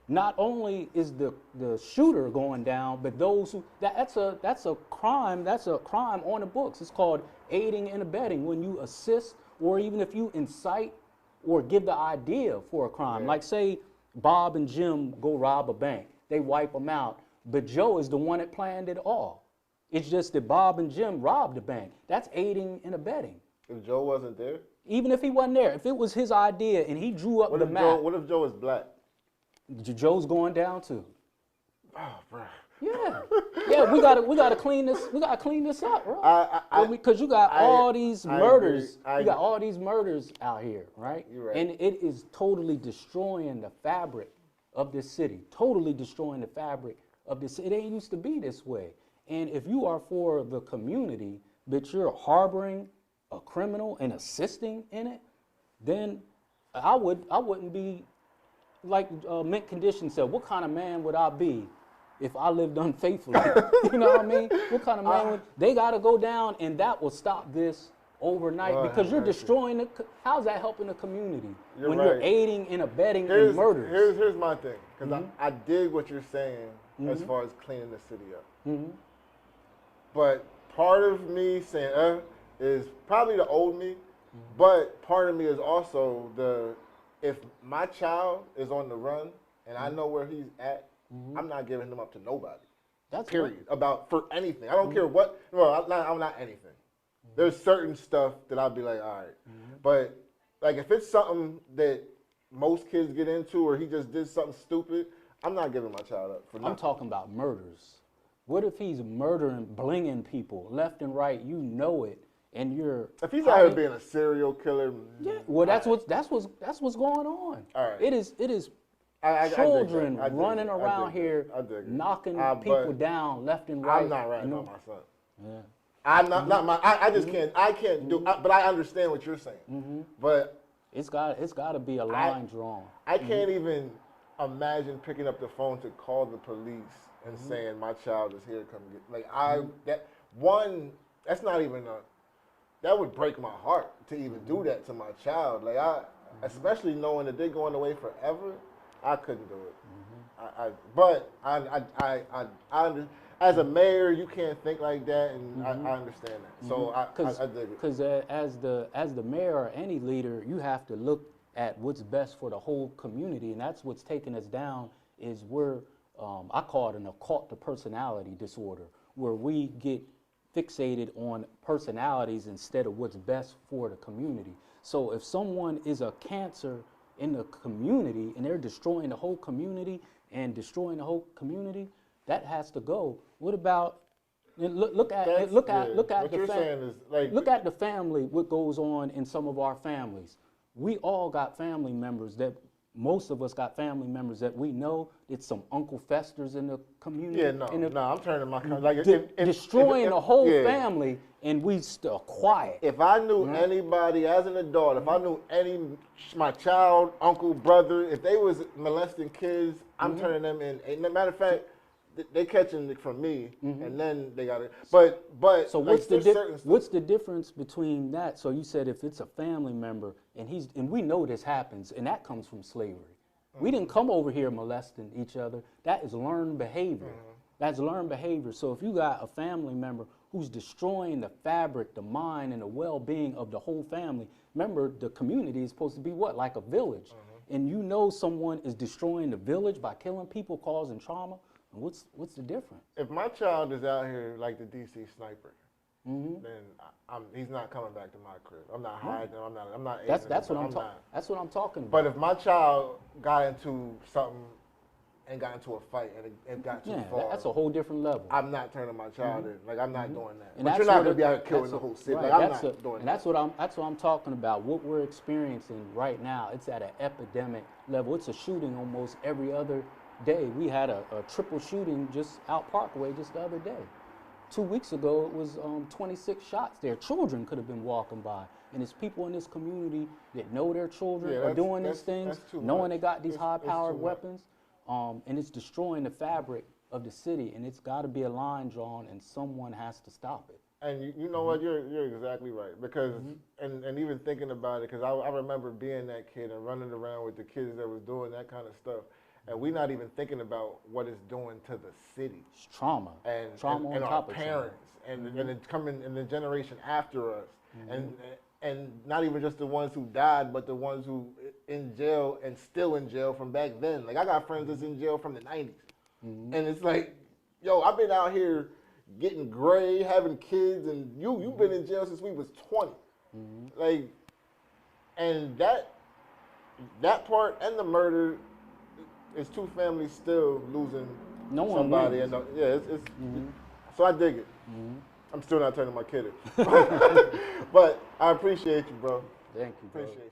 not only is the shooter going down, but those who that's a crime on the books. It's called aiding and abetting, when you assist or even if you incite or give the idea for a crime. Like say Bob and Jim go rob a bank, they wipe them out, but Joe is the one that planned it all. It's just that Bob and Jim robbed the bank. That's aiding and abetting. If Joe wasn't there? Even if he wasn't there, if it was his idea and he drew up the map. What if Joe is black? Joe's going down too. Oh, bro. Yeah, yeah. We gotta clean this. We gotta clean this up, right? Because you got all these murders. You got all these murders out here, right? You're right. And it is totally destroying the fabric of this city. Totally destroying the fabric of this. It ain't used to be this way. And if you are for the community, but you're harboring a criminal and assisting in it, then I wouldn't be, like Mint Condition said, what kind of man would I be if I lived unfaithfully? You know what I mean? What kind of man would, they got to go down, and that will stop this overnight, because you're destroying how's that helping the community when you're aiding and abetting in murders? Here's my thing, because I dig what you're saying as far as cleaning the city up. But part of me saying is probably the old me, but part of me is also if my child is on the run and I know where he's at, I'm not giving him up to nobody. That's period. For anything. I don't care what. No, I'm not anything. There's certain stuff that I'll be like, all right. But like if it's something that most kids get into, or he just did something stupid, I'm not giving my child up for nothing. I'm talking about murders. What if he's murdering, blinging people left and right? You know it, and you're. If he's out here being a serial killer. Yeah. Well, that's what's going on. All right. It is children running around here knocking people down left and right. I'm not writing on my son. Yeah. I'm not my. I just can't. I can't do. But I understand what you're saying. But it's got to be a line drawn. I can't even imagine picking up the phone to call the police and saying my child is here, come get. That's not even that would break my heart to even do that to my child. Like especially knowing that they're going away forever, I couldn't do it. But as a mayor, you can't think like that, and I understand that. So I dig it. Because as the mayor or any leader, you have to look at what's best for the whole community, and that's what's taking us down. Is I call it an occult to personality disorder, where we get fixated on personalities instead of what's best for the community. So if someone is a cancer in the community and they're destroying the whole community, that has to go. What about, And look at That's- look yeah. at look at What the you're saying is, like- look at the family. What goes on in some of our families? We all got family members that most of us got family members that we know. It's some Uncle Festers in the community. Yeah, no, I'm turning my like destroying the whole yeah. family, and we still quiet. If I knew anybody as an adult, if I knew my child, uncle, brother, if they was molesting kids, I'm turning them in. And matter of fact, they catching it from me, and then they got it. But So like, what's the difference between that? So you said if it's a family member and we know this happens, and that comes from slavery. We didn't come over here molesting each other. That is learned behavior. That's learned behavior. So if you got a family member who's destroying the fabric, the mind, and the well-being of the whole family, remember the community is supposed to be what? Like a village. And you know someone is destroying the village by killing people, causing trauma. What's the difference? If my child is out here like the DC sniper, then he's not coming back to my crib. I'm not hiding him. I'm not. That's what I'm talking. That's what I'm talking about. But if my child got into something and got into a fight and it got too far, that's a whole different level. I'm not turning my child in. Like I'm not doing that. And but you're not gonna be out here killing the whole city. Right, like I'm not doing and that. that's what I'm talking about. What we're experiencing right now, it's at an epidemic level. It's a shooting almost every other day. We had a triple shooting just out Parkway just the other day. 2 weeks ago, it was 26 shots there. Children could have been walking by. And it's people in this community that know their children are doing these things, knowing they got these high-powered weapons, and it's destroying the fabric of the city. And it's got to be a line drawn, and someone has to stop it. And you know what? You're exactly right. Because, and even thinking about it, because I remember being that kid and running around with the kids that was doing that kind of stuff. And we're not even thinking about what it's doing to the city. It's trauma. And on our top of parents and it's coming in the generation after us. And not even just the ones who died, but the ones who in jail and still in jail from back then. Like I got friends that's in jail from the 90s. And it's like, yo, I've been out here getting gray, having kids, and you've been in jail since we was 20. Like, and that part and the murder, it's two families still losing somebody. And it's so I dig it. I'm still not turning my kid in. But I appreciate you, bro. Thank you, bro. Appreciate you.